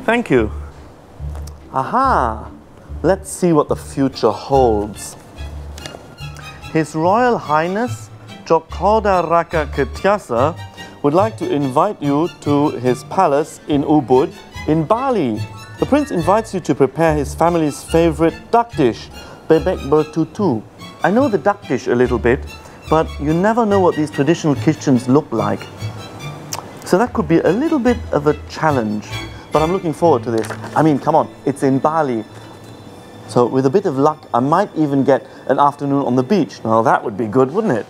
Thank you. Aha! Let's see what the future holds. His Royal Highness Jokoda Raka Ketiasa would like to invite you to his palace in Ubud in Bali. The prince invites you to prepare his family's favorite duck dish, bebek bertutu. I know the duck dish a little bit, but you never know what these traditional kitchens look like. So that could be a little bit of a challenge, but I'm looking forward to this. I mean, come on, it's in Bali. So with a bit of luck, I might even get an afternoon on the beach. Now that would be good, wouldn't it?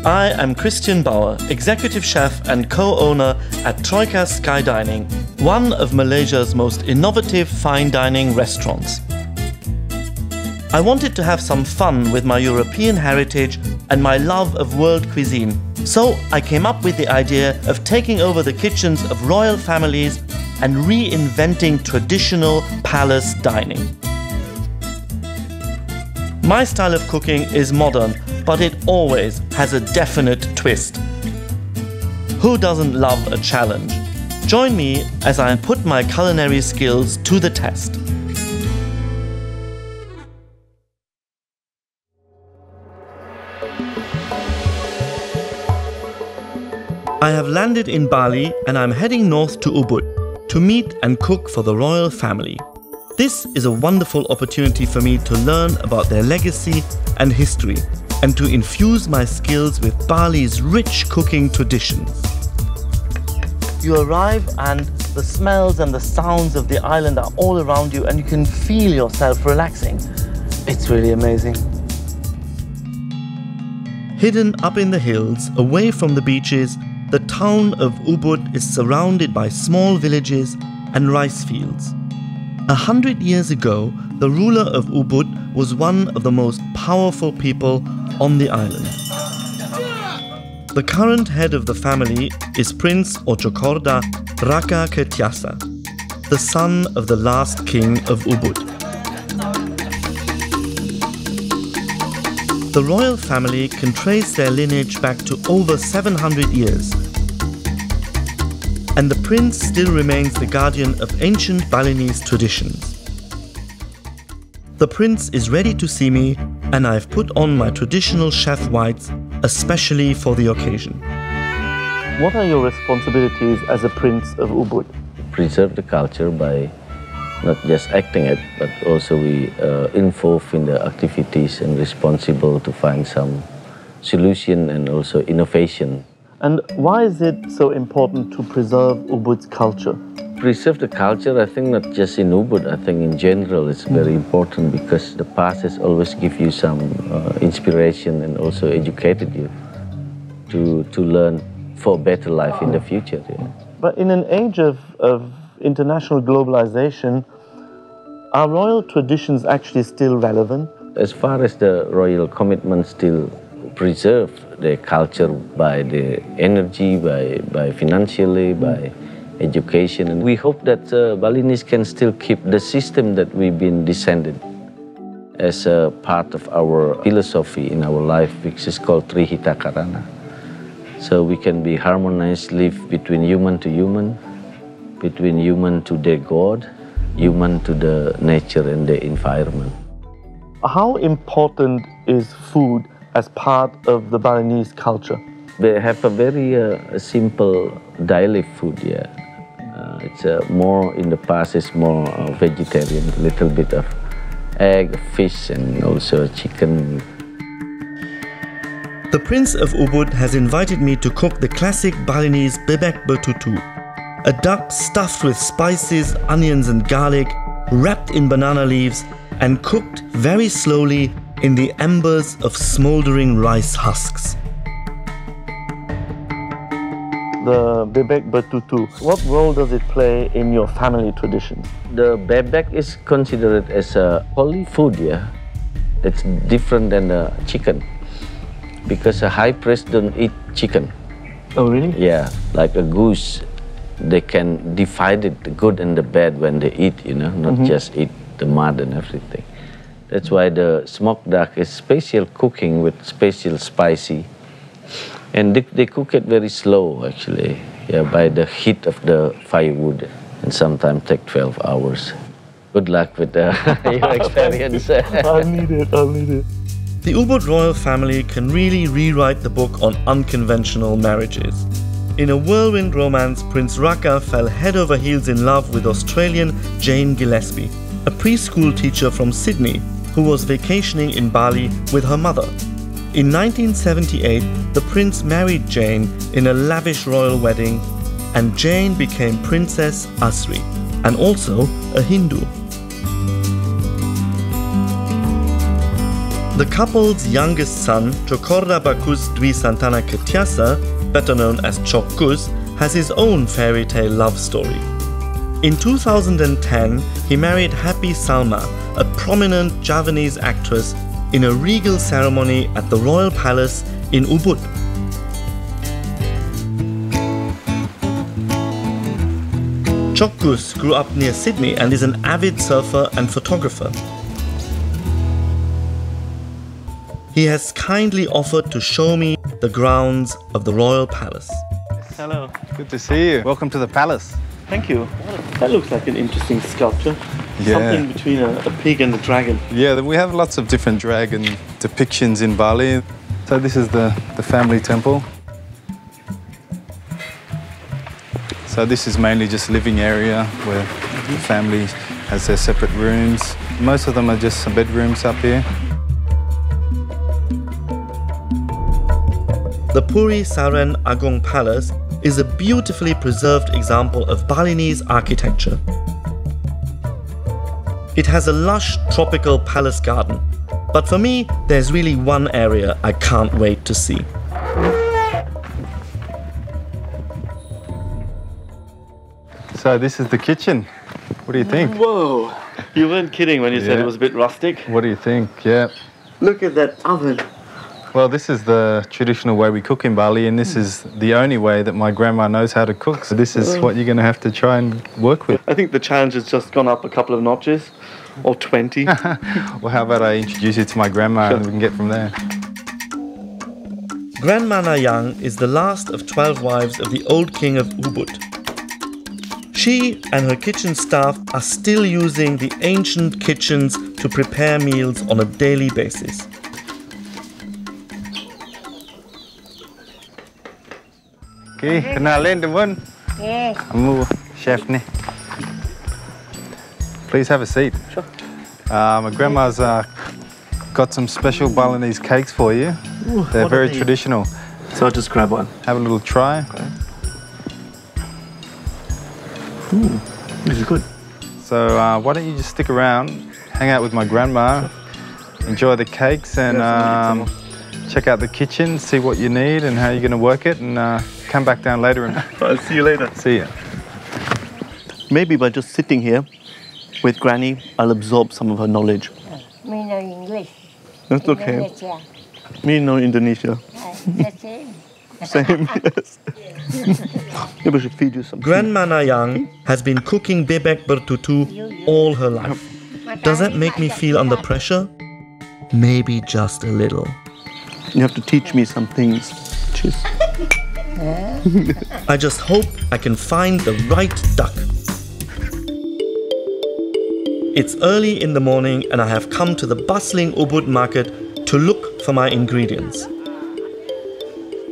I am Chef Bauer, executive chef and co-owner at Troika Sky Dining, one of Malaysia's most innovative fine dining restaurants. I wanted to have some fun with my European heritage and my love of world cuisine. So I came up with the idea of taking over the kitchens of royal families and reinventing traditional palace dining. My style of cooking is modern, but it always has a definite twist. Who doesn't love a challenge? Join me as I put my culinary skills to the test. I have landed in Bali and I'm heading north to Ubud to meet and cook for the royal family. This is a wonderful opportunity for me to learn about their legacy and history and to infuse my skills with Bali's rich cooking traditions. You arrive and the smells and the sounds of the island are all around you and you can feel yourself relaxing. It's really amazing. Hidden up in the hills, away from the beaches, the town of Ubud is surrounded by small villages and rice fields. 100 years ago, the ruler of Ubud was one of the most powerful people on the island. The current head of the family is Prince Jokoda Raka Ketiasa, the son of the last king of Ubud. The royal family can trace their lineage back to over 700 years. And the prince still remains the guardian of ancient Balinese traditions. The prince is ready to see me, and I've put on my traditional chef whites, especially for the occasion. What are your responsibilities as a prince of Ubud? Preserve the culture by not just acting it, but also we involved in the activities and responsible to find some solution and also innovation. And why is it so important to preserve Ubud's culture? Preserve the culture, I think not just in Ubud, I think in general it's very important because the past has always give you some inspiration and also educated you to learn for a better life in the future. Yeah. But in an age of international globalization, are royal traditions actually still relevant? As far as the royal commitment still preserve their culture by the energy, by financially, by education. And we hope that Balinese can still keep the system that we've been descended as a part of our philosophy in our life, which is called Trihita Karana. So we can be harmonized, live between human to human, between human to their God, human to the nature and the environment. How important is food as part of the Balinese culture? They have a very simple daily food, yeah. It's more, in the past, it's more vegetarian, a little bit of egg, fish, and also chicken. The Prince of Ubud has invited me to cook the classic Balinese bebek bertutu, a duck stuffed with spices, onions and garlic, wrapped in banana leaves and cooked very slowly in the embers of smouldering rice husks. The bebek bertutu, what role does it play in your family tradition? The bebek is considered as a holy food, yeah. It's different than the chicken because a high priest don't eat chicken. Oh, really? Yeah, like a goose, they can divide it, the good and the bad when they eat, you know, not just eat the mud and everything. That's why the smoked duck is special cooking with special spicy. And they cook it very slow, actually. by the heat of the firewood, and sometimes take 12 hours. Good luck with your experience. I'll need it. The Ubud royal family can really rewrite the book on unconventional marriages. In a whirlwind romance, Prince Raka fell head over heels in love with Australian Jane Gillespie, a preschool teacher from Sydney who was vacationing in Bali with her mother. In 1978, the prince married Jane in a lavish royal wedding, and Jane became Princess Astrid, and also a Hindu. The couple's youngest son, Chokorda Bakus Dwi Santana Ketiasa, better known as Chokus, has his own fairy tale love story. In 2010, he married Happy Salma, a prominent Javanese actress, in a regal ceremony at the Royal Palace in Ubud. Chokus grew up near Sydney and is an avid surfer and photographer. He has kindly offered to show me the grounds of the Royal Palace. Hello. Good to see you. Welcome to the palace. Thank you. That looks like an interesting sculpture. Yeah. Something between a pig and a dragon. Yeah, we have lots of different dragon depictions in Bali. So this is the family temple. So this is mainly just living area where the family has their separate rooms. Most of them are just some bedrooms up here. The Puri Saren Agong Palace is a beautifully preserved example of Balinese architecture. It has a lush tropical palace garden, but for me, there's really one area I can't wait to see. So this is the kitchen. What do you think? Whoa! You weren't kidding when you said it was a bit rustic. What do you think? Yeah. Look at that oven. Well, this is the traditional way we cook in Bali, and this is the only way that my grandma knows how to cook. So this is what you're going to have to try and work with. I think the challenge has just gone up a couple of notches, or 20. Well, how about I introduce you to my grandma and we can get from there. Grandma Nayang is the last of 12 wives of the old king of Ubud. She and her kitchen staff are still using the ancient kitchens to prepare meals on a daily basis. Okay, kenalin teman. Kamu chef nih. Please have a seat. Sure. My grandma's got some special Balinese cakes for you. Ooh, they're very traditional. So I'll just grab one. Have a little try. Okay. Ooh, this is good. So why don't you just stick around, hang out with my grandma, enjoy the cakes, and check out the kitchen, see what you need and how you're going to work it, and come back down later and I'll see you later. See you. Maybe by just sitting here with Granny, I'll absorb some of her knowledge. Me know English. That's okay. Indonesia. Me know Indonesia. The same. Same, yes. Maybe I should feed you some. Grandma Nayang has been cooking bebek bertutu all her life. Does that make me feel under pressure? Maybe just a little. You have to teach me some things. Cheers. I just hope I can find the right duck. It's early in the morning and I have come to the bustling Ubud Market to look for my ingredients.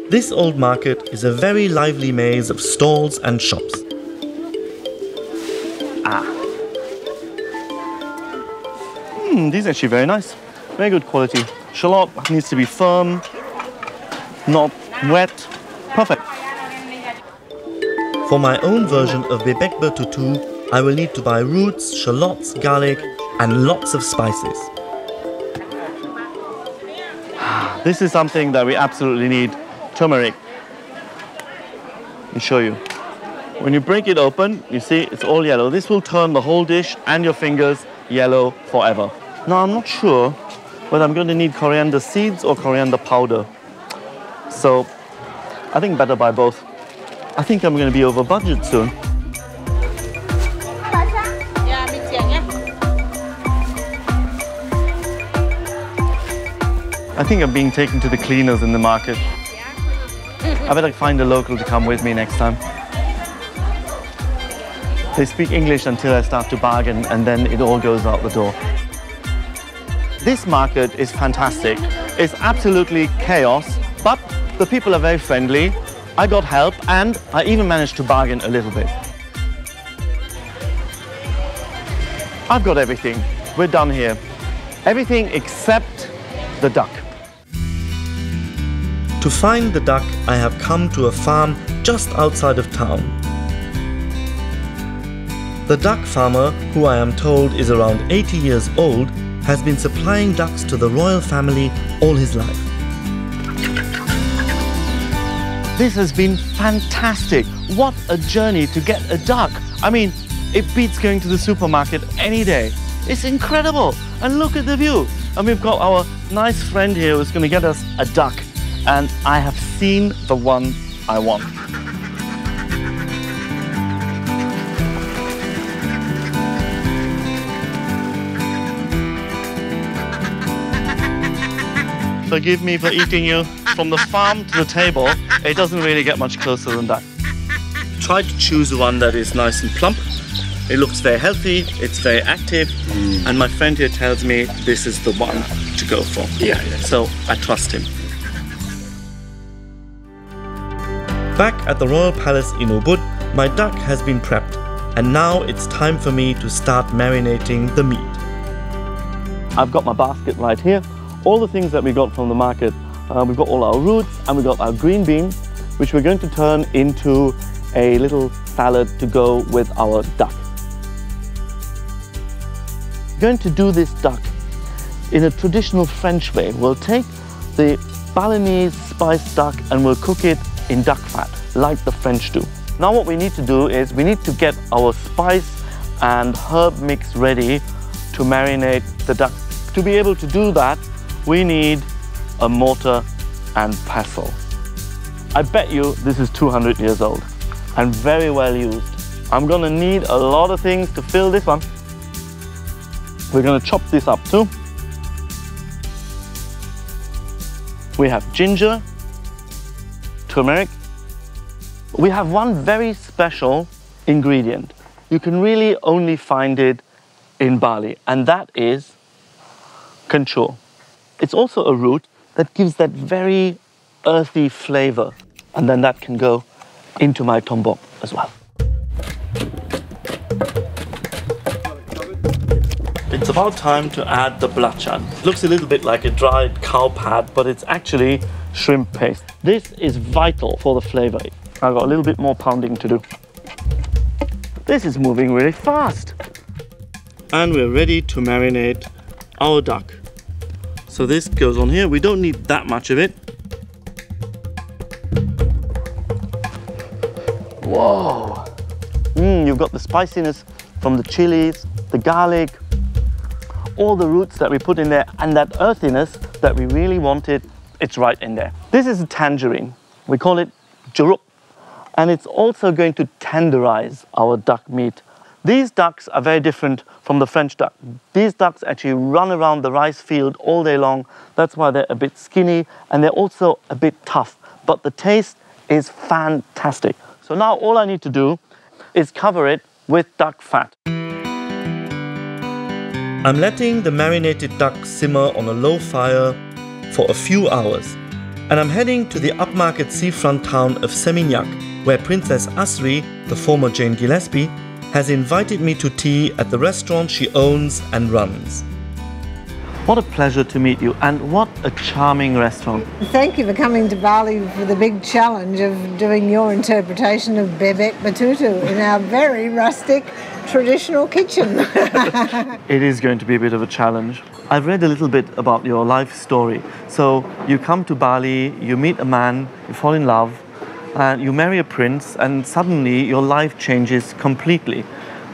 This old market is a very lively maze of stalls and shops. These are actually very nice. Very good quality. Shallot needs to be firm, not wet. Perfect. For my own version of bebek bertutu, I will need to buy roots, shallots, garlic, and lots of spices. This is something that we absolutely need. Turmeric. Let me show you. When you break it open, you see it's all yellow. This will turn the whole dish and your fingers yellow forever. Now I'm not sure whether I'm going to need coriander seeds or coriander powder. So I think better buy both. I think I'm going to be over budget soon. I think I'm being taken to the cleaners in the market. I better find a local to come with me next time. They speak English until I start to bargain, and then it all goes out the door. This market is fantastic. It's absolutely chaos, but the people are very friendly. I got help, and I even managed to bargain a little bit. I've got everything. We're done here. Everything except the duck. To find the duck, I have come to a farm just outside of town. The duck farmer, who I am told is around 80 years old, has been supplying ducks to the royal family all his life. This has been fantastic. What a journey to get a duck. I mean, it beats going to the supermarket any day. It's incredible. And look at the view. And we've got our nice friend here who's going to get us a duck. And I have seen the one I want. Forgive me for eating you. From the farm to the table, it doesn't really get much closer than that. Try to choose one that is nice and plump. It looks very healthy, it's very active, and my friend here tells me this is the one to go for. Yeah. So I trust him. Back at the Royal Palace in Ubud, my duck has been prepped, and now it's time for me to start marinating the meat. I've got my basket right here. All the things that we got from the market. We've got all our roots and we've got our green beans, which we're going to turn into a little salad to go with our duck. We're going to do this duck in a traditional French way. We'll take the Balinese spiced duck and we'll cook it in duck fat, like the French do. Now what we need to do is we need to get our spice and herb mix ready to marinate the duck. To be able to do that, we need a mortar and pestle. I bet you this is 200 years old and very well used. I'm gonna need a lot of things to fill this one. We're gonna chop this up too. We have ginger, turmeric. We have one very special ingredient. You can really only find it in Bali, and that is kencur. It's also a root that gives that very earthy flavor. And then that can go into my tombok as well. It's about time to add the belacan. It looks a little bit like a dried cow pad, but it's actually shrimp paste. This is vital for the flavor. I've got a little bit more pounding to do. This is moving really fast. And we're ready to marinate our duck. So this goes on here. We don't need that much of it. Whoa! You've got the spiciness from the chilies, the garlic, all the roots that we put in there, and that earthiness that we really wanted, it's right in there. This is a tangerine. We call it jurup. And it's also going to tenderize our duck meat. These ducks are very different from the French duck. These ducks actually run around the rice field all day long. That's why they're a bit skinny and they're also a bit tough. But the taste is fantastic. So now all I need to do is cover it with duck fat. I'm letting the marinated duck simmer on a low fire for a few hours. And I'm heading to the upmarket seafront town of Seminyak, where Princess Astrid, the former Jane Gillespie, has invited me to tea at the restaurant she owns and runs. What a pleasure to meet you, and what a charming restaurant. Thank you for coming to Bali for the big challenge of doing your interpretation of bebek betutu in our very rustic, traditional kitchen. It is going to be a bit of a challenge. I've read a little bit about your life story. So you come to Bali, you meet a man, you fall in love, and you marry a prince, and suddenly your life changes completely.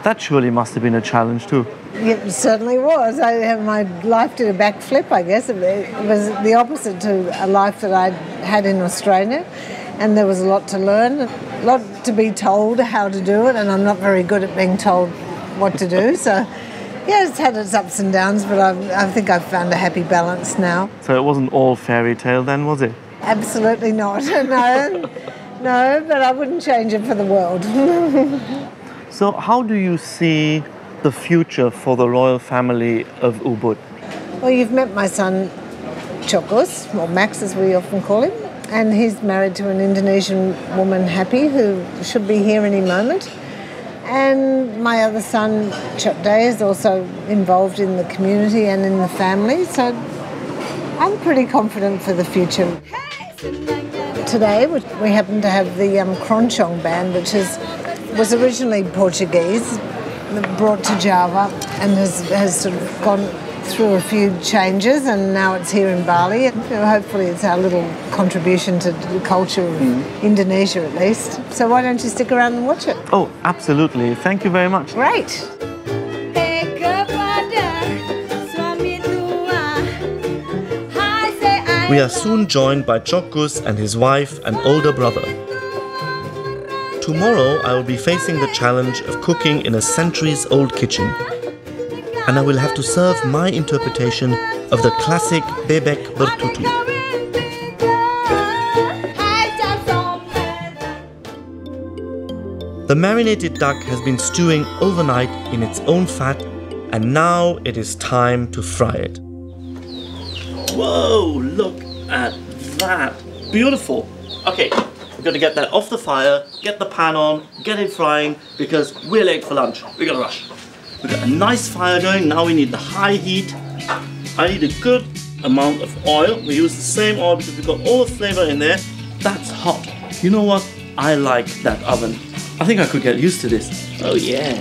That surely must have been a challenge too. It certainly was. My life did a backflip, I guess. It was the opposite to a life that I'd had in Australia, and there was a lot to learn, a lot to be told how to do it, and I'm not very good at being told what to do. So, yeah, it's had its ups and downs, but I think I've found a happy balance now. So it wasn't all fairy tale then, was it? Absolutely not. No, but I wouldn't change it for the world. So how do you see the future for the royal family of Ubud? Well, you've met my son, Chokos, or Max as we often call him, and he's married to an Indonesian woman, Happy, who should be here any moment. And my other son, Chokday, is also involved in the community and in the family, so I'm pretty confident for the future. Today, we happen to have the Keroncong band, which was originally Portuguese, brought to Java and has sort of gone through a few changes, and now it's here in Bali. And, hopefully it's our little contribution to the culture of Indonesia at least. So why don't you stick around and watch it? Oh, absolutely. Thank you very much. Great. We are soon joined by Chokgus and his wife and older brother. Tomorrow I will be facing the challenge of cooking in a centuries-old kitchen, and I will have to serve my interpretation of the classic bebek bertutu. The marinated duck has been stewing overnight in its own fat, and now it is time to fry it. Whoa, look at that. Beautiful. Okay, we're going to get that off the fire, get the pan on, get it frying, because we're late for lunch. We got to rush. We've got a nice fire going. Now we need the high heat. I need a good amount of oil. We use the same oil because we've got all the flavor in there. That's hot. You know what? I like that oven. I think I could get used to this. Oh yeah.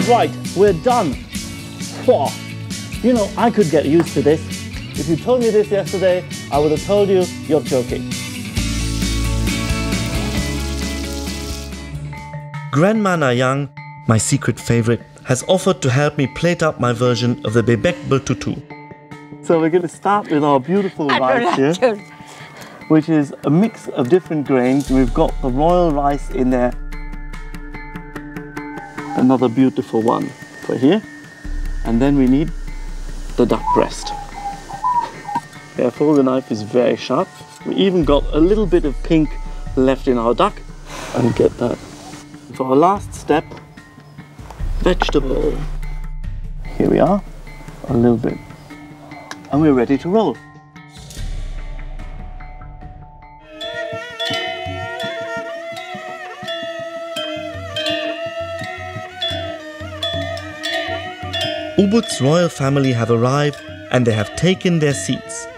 Right, we're done. Whoa. You know, I could get used to this. If you told me this yesterday, I would have told you you're joking. Grandma Nayang, my secret favorite, has offered to help me plate up my version of the bebek bertutu. So we're going to start with our beautiful rice here, which is a mix of different grains. We've got the royal rice in there. Another beautiful one for here. And then we need the duck breast. Careful, the knife is very sharp. We even got a little bit of pink left in our duck. And get that. For our last step, vegetable. Here we are, a little bit. And we're ready to roll. Ubud's royal family have arrived and they have taken their seats.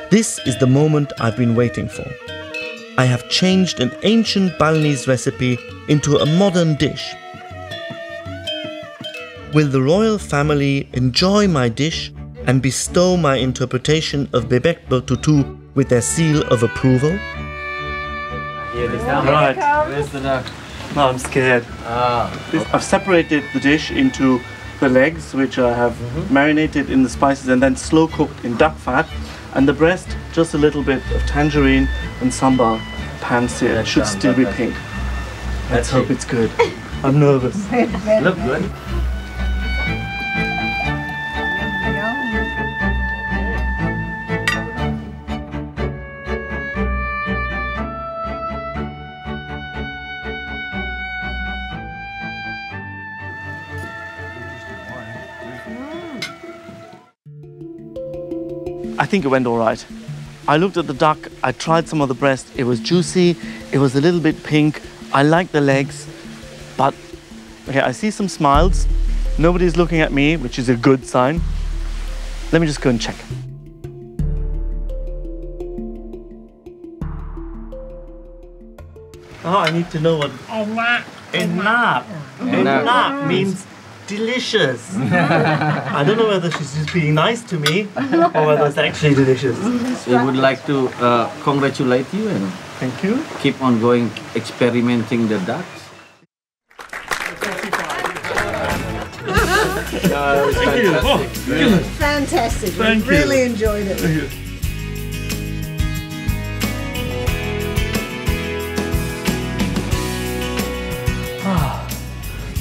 This is the moment I've been waiting for. I have changed an ancient Balinese recipe into a modern dish. Will the royal family enjoy my dish and bestow my interpretation of bebek bertutu with their seal of approval? Here it is. Right. Where's the duck? No, I'm scared. I've separated the dish into the legs, which I have marinated in the spices and then slow cooked in duck fat, and the breast, just a little bit of tangerine and sambar pan-seared. It should still be pink. Let's hope it's good. I'm nervous. Look good. I think it went all right. I looked at the duck, I tried some of the breast, it was juicy, it was a little bit pink, I like the legs, but okay, I see some smiles, nobody's looking at me, which is a good sign. Let me just go and check. Oh, I need to know what Enak. Enak means delicious. I don't know whether she's just being nice to me or whether it's actually delicious. We would like to congratulate you and Thank you. keep on going experimenting the ducks. Thank you. Oh, Fantastic. Thank you. Really enjoyed it. thank you.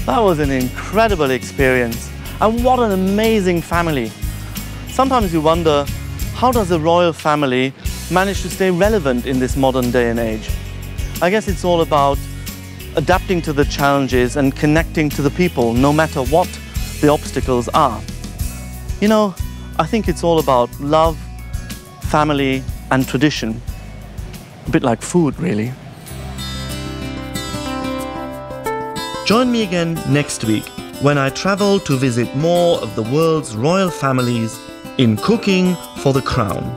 That was an incredible experience, and what an amazing family. Sometimes you wonder, how does a royal family manage to stay relevant in this modern day and age? I guess it's all about adapting to the challenges and connecting to the people, no matter what the obstacles are. You know, I think it's all about love, family, and tradition. A bit like food, really. Join me again next week when I travel to visit more of the world's royal families in Cooking for the Crown.